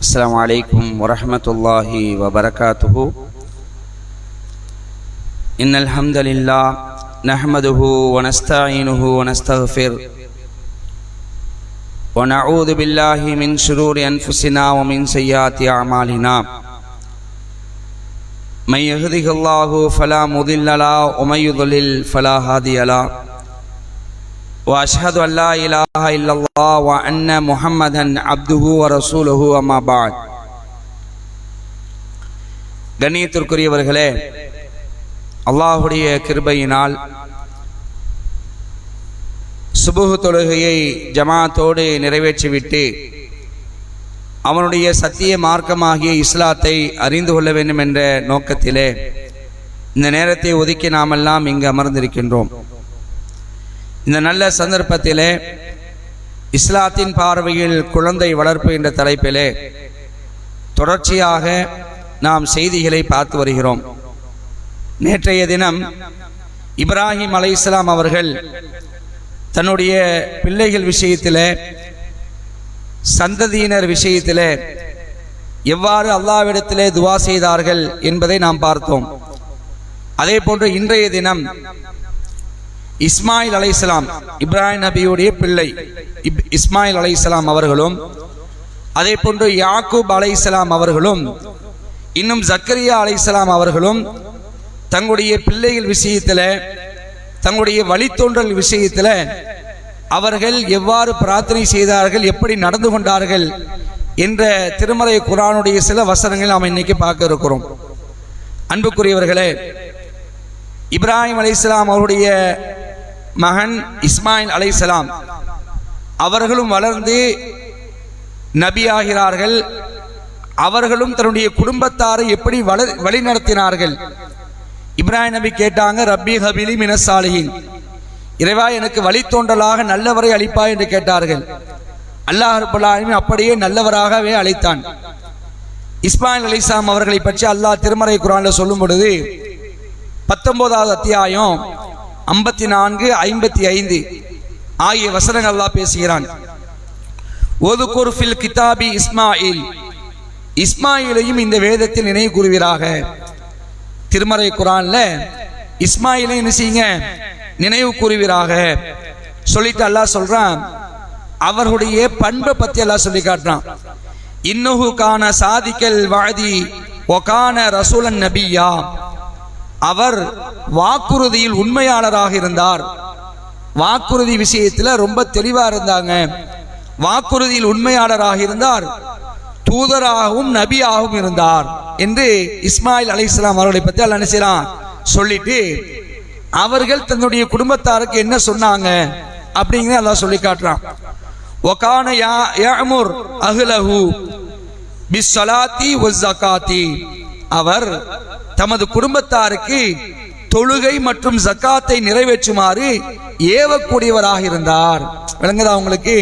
السلام عليكم ورحمة الله وبركاته. إن الحمد لله نحمده ونستعينه ونستغفر ونعوذ بالله من شرور أنفسنا ومن سيئات أعمالنا. من يهده الله فلا مضل له ومن يضلل فلا هادي له. وأشهد أن لا إله إلا الله وأن محمدا عبده ورسوله أما بعد. கண்ணியத்திற்குரியவர்களே, அல்லாஹுடைய கிருபையினால் சுபுஹ் தொழுகையை ஜமாத்தோடு நிறைவேற்றிவிட்டு அவனுடைய சத்திய மார்க்கமாகிய இஸ்லாத்தை அறிந்து கொள்ள வேண்டும் என்ற நோக்கத்திலே இந்த நேரத்தை ஒதுக்கி நாமெல்லாம் இங்கு அமர்ந்திருக்கின்றோம். இந்த நல்ல சந்தர்ப்பத்திலே இஸ்லாத்தின் பார்வையில் குழந்தை வளர்ப்பு என்ற தலைப்பிலே தொடர்ச்சியாக நாம் செய்திகளை பார்த்து வருகிறோம். நேற்றைய தினம் இப்ராஹிம் அலைஹிஸ்ஸலாம் அவர்கள் தன்னுடைய பிள்ளைகள் விஷயத்திலே, சந்ததியினர் விஷயத்திலே எவ்வாறு அல்லாஹ்விடத்திலே துவா செய்தார்கள் என்பதை நாம் பார்த்தோம். அதே போன்று இன்றைய தினம் இஸ்மாயில் அலைஹிஸ்ஸலாம், இப்ராஹிம் நபியுடைய பிள்ளை இஸ்மாயில் அலைஹிஸ்ஸலாம் அவர்களும், அதே போன்று யாக்கூப் அலைஹிஸ்ஸலாம் அவர்களும், இன்னும் ஜக்கரியா அலைஹிஸ்ஸலாம் அவர்களும் தங்களுடைய பிள்ளைகள் விஷயத்தில், தங்களுடைய வழித்தோன்றல் விஷயத்தில் அவர்கள் எவ்வாறு பிரார்த்தனை செய்தார்கள், எப்படி நடந்து கொண்டார்கள் என்ற திருமறை குர்ஆனுடைய சில வசனங்கள் நாம் இன்னைக்கு பார்க்க இருக்கிறோம். அன்புக்குரியவர்களே, இப்ராஹிம் அலைஹிஸ்ஸலாம் அவருடைய மகன் இஸ்மாயில் அலைஹிஸ்ஸலாம் அவர்களும் வளர்ந்து நபியாகிறார்கள். அவர்களும் தன்னுடைய குடும்பத்தாரை எப்படி வழிநடத்தினார்கள். இப்ராஹிம் நபி கேட்டாங்க, ரப்பி ஹபிலி மினஸ் சாலிஹீன், இறைவா எனக்கு வழித்தோன்றலாக நல்லவரை அளிப்பாய் என்று கேட்டார்கள். அல்லாஹ் ரப்பல் ஆலமீன் அப்படியே நல்லவராகவே அழைத்தான். இஸ்மாயில் அலைஹிஸ்ஸலாம் அவர்களை பற்றி அல்லாஹ் திருமறை குர்ஆன்ல சொல்லும் பொழுது 19வது அத்தியாயம் 54, 55 ஆகிய வசனங்கள் அல்லாஹ் பேசுகிறான். ஒதுகுர் ஃபில் கிதாபி இஸ்மாயில், இஸ்மாயிலையும் இந்த வேதத்தில் நினைவு கூறுவீராக. திருமறை குர்ஆன்ல இஸ்மாயிலை என்ன செய்யுங்க, நினைவு கூறுவீராக சொல்லிட்டு அல்லாஹ் சொல்றான். அவர்களுடைய பண்பை பத்தி அல்லாஹ் சொல்லி காட்டுறான். இன்னஹு கான சாதிக்கல் வாதி வகான ரசூலன் நபியா, அவர் வாக்குறுதியில் உண்மையாளராக இருந்தார். வாக்குறுதி விஷயத்துல ரொம்ப தெளிவா இருந்தாங்க. வாக்குறுதியில் உண்மையாளராக இருந்தார், தூதராகவும் நபியாகவும் இருந்தார் என்று இஸ்மாயில் அலைஹிஸ்ஸலாம் அவர்களை பற்றி அல்லாஹ் நினைச்சான். சொல்லிட்டு அவர்கள் தன்னுடைய குடும்பத்தாருக்கு என்ன சொன்னாங்க அப்படிங்கிறத அல்லாஹ் சொல்லி காட்டுறான். வகான யஅமுர் அஹ்லஹு பிஸ்ஸலாத்தி வஸ்ஸகாத்தி, அவர் தமது குடும்பத்தாருக்கு தொழுகை மற்றும் ஜக்காத்தை நிறைவேற்றுமாறு ஏவக்கூடியவராக இருந்தார். விளங்குதா உங்களுக்கு?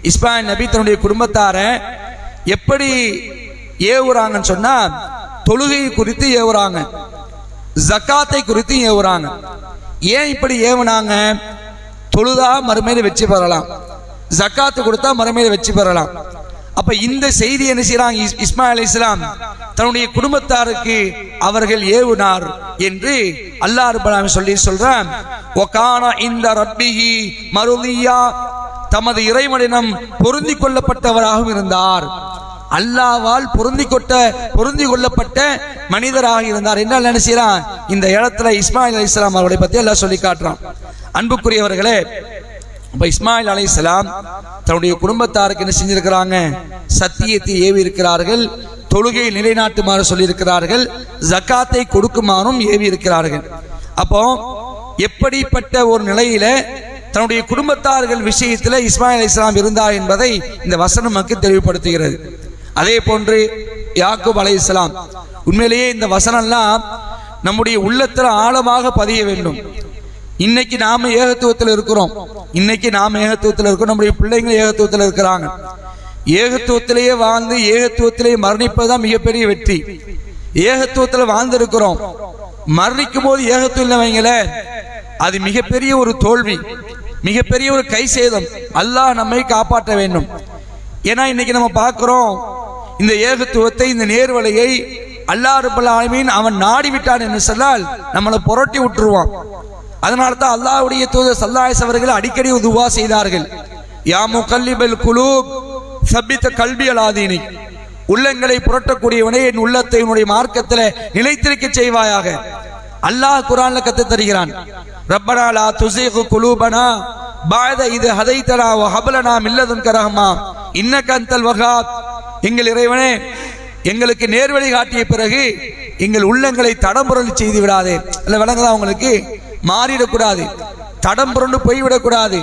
இஸ்மாயில் நபி தன்னுடைய குடும்பத்தாரை எப்படி ஏவுறாங்கன்னு சொன்னா, தொழுகை குறித்து ஏவுறாங்க, ஜக்காத்தை குறித்து ஏவுறாங்க. ஏன் இப்படி ஏவுனாங்க? தொழுதா மறுமையில வெற்றி பெறலாம், ஜக்காத்து கொடுத்தா மறுமையில வெற்றி பெறலாம். அப்ப இந்த செய்தி என்ன செய்யறாங்க, இஸ்மாயில் அலைஹிஸ்ஸலாம் தன்னுடைய குடும்பத்தாருக்கு அவர்கள் ஏவுனார் என்று அல்லாஹ் ரப்பல் ஆலமீன் சொல்லி சொல்றான். வகான இந்த ரப்பிஹி மருதியா, தமது இறைவனிடம் பொருந்தி கொள்ளப்பட்டவராகவும் இருந்தார். அல்லாஹ்வால் பொருந்தி கொள்ளப்பட்ட மனிதராக இருந்தார் என்று அல்லாஹ் நினைச்சான். இந்த இடத்துல இஸ்மாயில் அலைஹிஸ்ஸலாம் அவர்களை பத்தி அல்லாஹ் சொல்லி காட்டுறான். அன்புக்குரியவர்களே, அப்ப இஸ்மாயில் அலைஹிஸ்ஸலாம் தன்னுடைய குடும்பத்தாருக்கு என்ன செஞ்சிருக்கிறாங்க, சத்தியத்தை ஏவி இருக்கிறார்கள், தொழுகையை நிலைநாட்டுமாறு சொல்லியிருக்கிறார்கள், ஜக்காத்தை கொடுக்குமாறும் ஏவி இருக்கிறார்கள். அப்போ எப்படிப்பட்ட ஒரு நிலையில தன்னுடைய குடும்பத்தார்கள் விஷயத்தில் இஸ்மாயில் அலைஹிஸ்ஸலாம் இருந்தார் என்பதை இந்த வசனம் நமக்கு தெளிவுபடுத்துகிறது. அதே போன்று யாக்கூப் அலைஹிஸ்ஸலாம், உண்மையிலேயே இந்த வசனம்லாம் நம்முடைய உள்ளத்தில் ஆழமாக பதிய வேண்டும். இன்னைக்கு நாம ஏகத்துவத்தில் இருக்கிறோம், நம்முடைய பிள்ளைங்க ஏகத்துவத்தில் இருக்கிறாங்க. ஏகத்துவத்திலேயே வாழ்ந்து ஏகத்துவத்திலேயே மரணிப்பதுதான் மிகப்பெரிய வெற்றி. ஏகத்துவத்தில் வாழ்ந்து இருக்கிறோம், மரணிக்கும் போது ஏகத்துவம் வைங்கள, அது மிகப்பெரிய ஒரு தோல்வி, மிகப்பெரிய ஒரு கை சேதம். அல்லாஹ் நம்மை காப்பாற்ற வேண்டும். ஏன்னா இன்னைக்கு நம்ம பார்க்கிறோம், இந்த ஏகத்துவத்தை, இந்த நேர்வழியை அல்லாஹ் ரப்பல் ஆலமீன் அவன் நாடி விட்டான் என்று சொன்னால் நம்மளை புரட்டி விட்டுருவான். அதனால தான் அல்லாஹ்வுடைய தூதர் ஸல்லல்லாஹு அலைஹி வஸல்லம் அவர்கள் அடிக்கடி துஆ செய்தார்கள். யா முகல்லிபல் குலூப் சப்பித கல்பி அலா தீனிக், உள்ளங்களை புரட்டக்கூடியவனே என் உள்ளத்தை உன்னுடைய மார்க்கத்தில் நிலைத்திருக்க செய்வாயாக. அல்லாஹ் குர்ஆன்ல கத்து தருகிறான், ரப்பனா லா துஸிக் குலூபனா பஅத இத் ஹதைதனா வ ஹப் லனா மின் லதுன்க ரஹ்மா இன்னக அன்தல் வஹ்ஹாப். எங்கள் இறைவனே, எங்களுக்கு நேர்வழி காட்டிய பிறகு எங்கள் உள்ளங்களை தடம்புரல் செய்து விடாதே. இல்ல விளங்குதா உங்களுக்கு? மாறிடக்கூடாது, தடம் புரண்டு போய்விடக்கூடாது.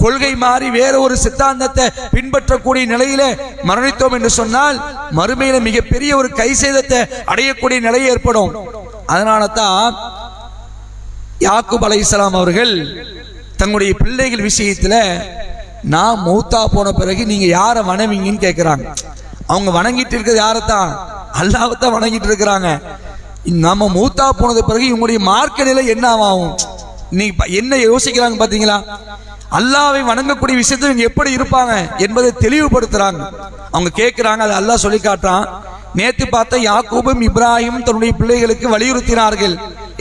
கொள்கை மாறி வேற ஒரு சித்தாந்தத்தை பின்பற்றக்கூடிய நிலையில மரணித்தோம் என்று சொன்னால் மறுமையில மிகப்பெரிய ஒரு கை சேதத்தை அடையக்கூடிய நிலை ஏற்படும். அதனால தான் யாக்கூப் அலைஹிஸ்ஸலாம் அவர்கள் தங்களுடைய பிள்ளைகள் விஷயத்துல நான் மௌத்தா போன பிறகு நீங்க யாரை வணங்குவீங்கன்னு கேட்கிறாங்க. அவங்க வணங்கிட்டு இருக்கிறது யாரைத்தான்? அல்லாஹ்வைத்தான் வணங்கிட்டு இருக்கிறாங்க. நம்ம மௌத்தா போனது பிறகு இவங்களுடைய மார்க்க நிலை என்ன ஆகும்? நீ என்ன யோசிக்கிறாங்க பாத்தீங்களா? அல்லாஹ்வை வணங்கக்கூடிய விஷயத்தை இவங்க எப்படி இருப்பாங்க என்பதை தெளிவுபடுத்துறாங்க. அவங்க கேட்கிறாங்க, அதை அல்லாஹ் சொல்லி காட்டுறான். நேத்து பார்த்த யாக்கூபும் இப்ராஹிமும் தன்னுடைய பிள்ளைகளுக்கு வலியுறுத்தினார்கள்.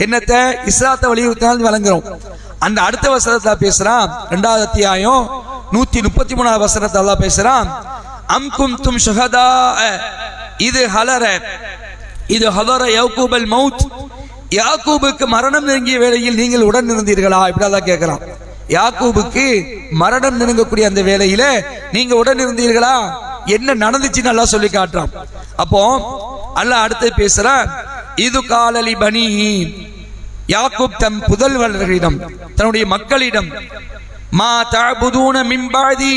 என்னத்தை? இஸ்லாத்தை வலியுறுத்தினால் வழங்குறோம். அந்த அடுத்த வசனத்தை பேசுறான். 2வது அத்தியாயம் 133வது வசனத்தை அல்லாஹ் பேசுறான். அம் குன்தும் ஷுஹதா இது ஹலர யாக்கூபல் மௌத், யாக்கூபுக்கு மரணம் நெருங்கிய வேளையில் நீங்கள் உடன் இருந்தீர்களா? இப்படி அல்லாஹ் கேட்கிறான். யாக்கூபுக்கு மரணம் நெருங்கக்கூடிய அந்த வேளையில நீங்க உடன் இருந்தீர்களா? என்ன நடந்துச்சுன்னு அல்லாஹ் சொல்லி காட்டுறான். அப்போ அல்லாஹ் அடுத்து பேசுறான், இது காலலி பனி, யாக்கூப் தம் புதல்வர்களிடம், தன்னுடைய மக்களிடம், மா தஅபுதூன மின் பஅதி,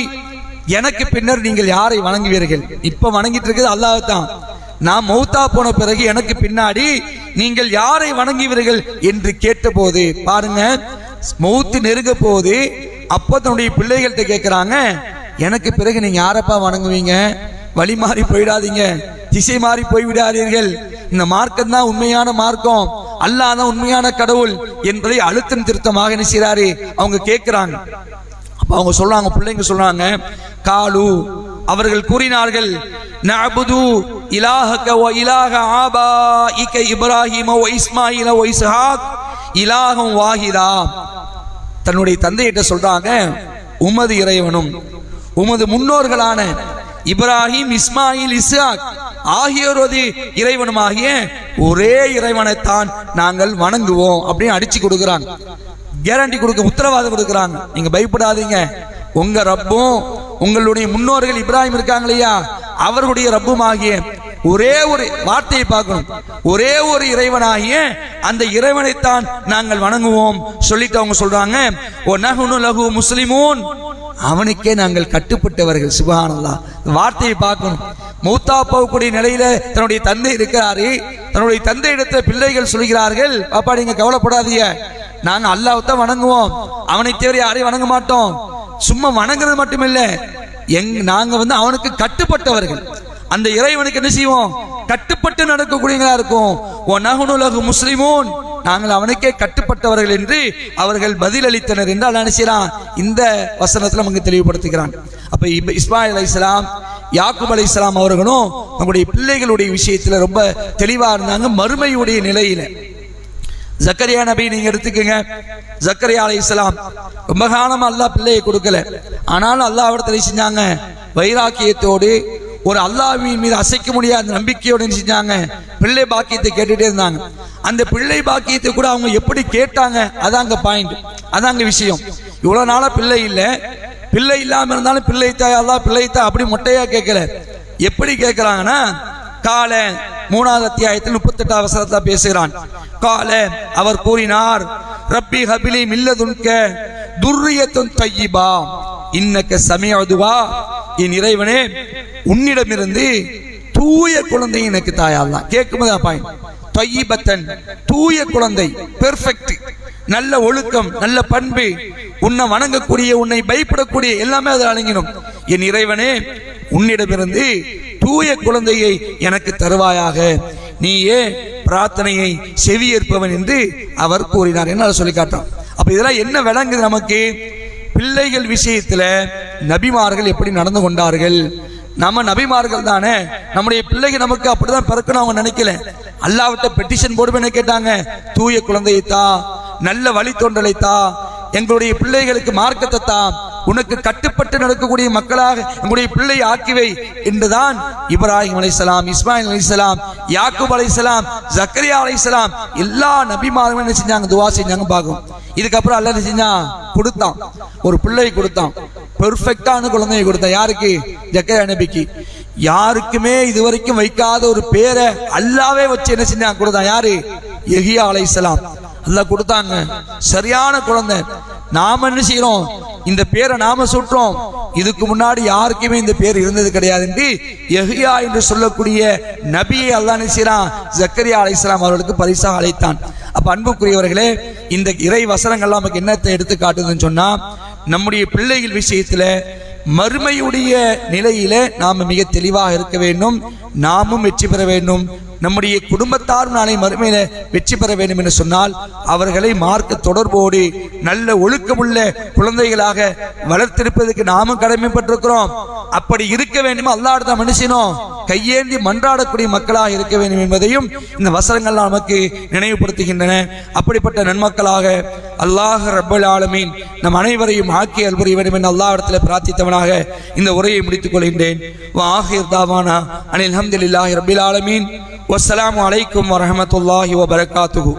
எனக்கு பின்னர் நீங்கள் யாரை வணங்குவீர்கள்? இப்ப வணங்கிட்டு இருக்கிறது அல்லாஹ் தான். நான் மௌத்தா போன பிறகு எனக்கு பின்னாடி நீங்கள் யாரை வணங்குவீர்கள் என்று கேட்டபோது பாருங்க, மௌத்து நெருங்க போது அப்போ தன்னுடைய பிள்ளைகள்கிட்ட கேட்கிறாங்க, எனக்கு பிறகு நீங்க யாரப்பா வணங்குவீங்க? வழி மாறி போயிடாதீங்க, திசை மாறி போய்விடாதீர்கள். இந்த மார்க்கம் தான் உண்மையான மார்க்கம், அல்லாஹ் தான் உண்மையான கடவுள் என்பதை அழுத்தம் திருத்தமாக என்ன செய்றாரு அவங்க கேட்கிறாங்க. அப்ப அவங்க சொல்றாங்க, பிள்ளைங்க சொல்றாங்க, காலு அவர்கள் கூறினார்கள், நஅபுது இலாஹக வ இலாஹ ஆபாஇக இப்ராஹீம வ இஸ்மாஈல வ இஸ்ஹாக் இலாஹம் வாஹிதா. தன்னுடைய தந்தையிட்ட சொல்றாங்க, உமது இறைவனும் உமது முன்னோர்களான இப்ராஹிம், இஸ்மாயில், இஸ்ஹாக் ஆகியோரது இறைவனுமாகிய ஒரே இறைவனைத்தான் நாங்கள் வணங்குவோம் அப்படின்னு அடிச்சு கொடுக்குறாங்க. கேரண்டி கொடுக்க, உத்தரவாதம் கொடுக்குறாங்க. நீங்க பயப்படாதீங்க, உங்க ரப்பும் உங்களுடைய முன்னோர்கள் இப்ராஹிம் இருக்காங்க இல்லையா, அவர்களுடைய ரப்புமாகிய ஒரே ஒரு வார்த்தையை பார்க்கணும், ஒரே ஒரு இறைவனாகிய அந்த இறைவனைத்தான் நாங்கள் வணங்குவோம் சொல்லிட்டு அவங்க சொல்றாங்க, ஓ நஹ்னு லஹு முஸ்லிமூன், அவனுக்கே நாங்கள் கட்டுப்பட்டவர்கள். சுப்ஹானல்லாஹ், வார்த்தையை பார்க்கணும். மௌத்தா போகக்கூடிய நிலையில தன்னுடைய தந்தை இருக்கிறாரு, தன்னுடைய தந்தை இடத்துல பிள்ளைகள் சொல்கிறார்கள், பாப்பா நீங்க கவலைப்படாதீங்க, நாங்க அல்லாஹ்வை தான் வணங்குவோம், அவனை தவிர யாரையும் வணங்க மாட்டோம். சும்மா வணங்குறது மட்டுமில்ல, நாங்க அவனுக்கு கட்டுப்பட்டவர்கள், அந்த இறைவனுக்கு என்ன செய்வோம்? கட்டுப்பட்டு நடக்கக்கூடியவங்களா இருக்கும். ஓ நஹ்னு லஹு முஸ்லிமூன், நாங்கள் அவனுக்கே கட்டுப்பட்டவர்கள் என்று அவர்கள் பதிலளித்தனர் என்று அல்லாஹ் நினைச்சான். இந்த வசனத்துல நமக்கு தெளிவுபடுத்துகிறான். அப்ப இஸ்மாயில் அலைஹிஸ்ஸலாம், யாக்கூப் அலைஹிஸ்ஸலாம் அவர்களும் நம்முடைய பிள்ளைகளுடைய விஷயத்துல ரொம்ப தெளிவா இருந்தாங்க. மறுமையுடைய நிலையில ஜக்கரியா நபி நீங்க எடுத்துக்கங்க, ஜக்கரியா அலைஹிஸ்ஸலாம் ரொம்ப காலமா அல்லாஹ் பிள்ளையை கொடுக்கல, ஆனாலும் அல்லாஹ் அவர்களை செஞ்சாங்க வைராக்கியத்தோடு, ஒரு அல்லாஹ்வின் மீது அசைக்க முடியாத நம்பிக்கையோடு செஞ்சாங்க, பிள்ளை பாக்கியத்தை கேட்டுட்டே இருந்தாங்க. அந்த பிள்ளை பாக்கியத்தை கூட அவங்க எப்படி கேட்டாங்க, அதாங்க பாயிண்ட், அதாங்க விஷயம். இவ்வளவு நாளா பிள்ளை இல்லை, பிள்ளை இல்லாம இருந்தாலும் பிள்ளைத்தாய் அல்லாஹ் பிள்ளைத்தாய் அப்படி மொட்டையா கேட்கல. எப்படி கேட்கிறாங்கன்னா, கால 3வது அத்தியாயத்தில் 38வது வசனத்துல பேசுகிறான். கால அவர் கூறினார், ரப்பி ஹபிலி மில்லதுன்க துர்ரியத்துன் தய்யிபா இன்னக சமீஉ துஆ, என் இறைவனே உன்னிடமிருந்து தூய குழந்தை எனக்கு தாயாலாம். கேட்கும்போது பாயிண்ட், தய்யிபத்தன் தூய குழந்தை, பெர்ஃபெக்ட், நல்ல ஒழுக்கம், நல்ல பண்பு, உன்னை வணங்கக்கூடிய, உன்னை பயப்படக்கூடிய எல்லாமே அதில் அடங்கிடும். என் இறைவனே உன்னிடமிருந்து தூய குழந்தையை எனக்கு தருவாயாக, நீயே பிரார்த்தனையை செவியேற்பவன் என்று அவர் கூறினார் என்ன சொல்லி காட்டான். அப்ப இதெல்லாம் என்ன விளங்குது நமக்கு? பிள்ளைகள் விஷயத்துல நபிமார்கள் எப்படி நடந்து கொண்டார்கள், நம்ம நபிமார்கள் தானே, நம்முடைய பிள்ளைகள் நமக்கு அப்படிதான் பிறக்கணும் அவங்க நினைக்கல. அல்லாஹ்விட்ட பெட்டிஷன் போடுவேன்னு கேட்டாங்க, தூய குழந்தையத்தா, நல்ல வழித்தோன்றலைத்தா, எங்களுடைய பிள்ளைகளுக்கு மார்க்கத்தை தான், உனக்கு கட்டுப்பட்டு நடக்கக்கூடிய மக்களாக எங்களுடைய பிள்ளை ஆக்கிவை என்றுதான் இப்ராஹிம் அலைஹிஸ்ஸலாம், இஸ்மாயில் அலைஹிஸ்ஸலாம், யாக்கூப் அலைஹிஸ்ஸலாம், ஜக்கரியா அலைஹிஸ்ஸலாம் எல்லா நபிமார்களும் என்ன செஞ்சாங்க, துவா செஞ்சாங்க பார்க்கும். இதுக்கப்புறம் அல்லாஹ் என்ன செஞ்சான், கொடுத்தான், ஒரு பிள்ளை கொடுத்தான், பெர்ஃபெக்டான குழந்தையை கொடுத்தான். யாருக்கு? ஜக்கரியா நபிக்கு. யாருக்குமே இதுவரைக்கும் வைக்காத ஒரு பேரை அல்லாவே வச்சு என்ன செஞ்சாங்க, கொடுத்தான். யாரு? யஹ்யா அலைஹிஸ்ஸலாம். அல்லாஹ் கொடுத்தாங்க, சரியான குழந்தை. நாம என்ன செய்யறோம், இந்த பேரை நாம சுற்றோம். இதுக்கு முன்னாடி யாருக்குமே இந்த பேர் இருந்தது கிடையாது என்று யஹ்யா என்று சொல்லக்கூடிய நபியை அல்லாஹ் என்ன செய்றான், ஜக்கரியா அலைஹிஸ்ஸலாம் அவர்களுக்கு பரிசாக அழைத்தான். அப்ப அன்புக்குரியவர்களே, இந்த இறை வசனங்கள் நமக்கு என்னத்தை எடுத்து காட்டுதுன்னு சொன்னா, நம்முடைய பிள்ளைகள் விஷயத்துல மறுமையுடைய நிலையில நாம மிக தெளிவாக இருக்க வேண்டும். நாமும் வெற்றி பெற வேண்டும், நம்முடைய குடும்பத்தாரும் நாளை மறுமையில வெற்றி பெற வேண்டும் என்று சொன்னால் அவர்களை மார்க்க தொடர்போடு நல்ல ஒழுக்கமுள்ள குழந்தைகளாக வளர்த்திருப்பதற்கு நாமும் கடமைப்பட்டிருக்கிறோம். அப்படி இருக்க வேண்டும், அல்லாஹ்விடம் மனுஷனும் கையேந்தி மன்றாடக்கூடிய மக்களாக இருக்க வேண்டும் என்பதையும் இந்த வசனங்கள் நமக்கு நினைவுபடுத்துகின்றன. அப்படிப்பட்ட நன்மக்களாக அல்லாஹ் ரப்பல் ஆலமீன் நம் அனைவரையும் ஆக்கி அருள்புரிய வேண்டும் என்று அல்லாஹ்விடத்தில் பிரார்த்தித்தவனாக இந்த உரையை முடித்துக் கொள்கின்றேன். வஆகிர் தாவானா அனில் ஹம்துலில்லாஹி ரப்பில் ஆலமீன். வஸ்ஸலாமு அலைக்கும் வரஹ்மத்துல்லாஹி வபரகாத்துஹு.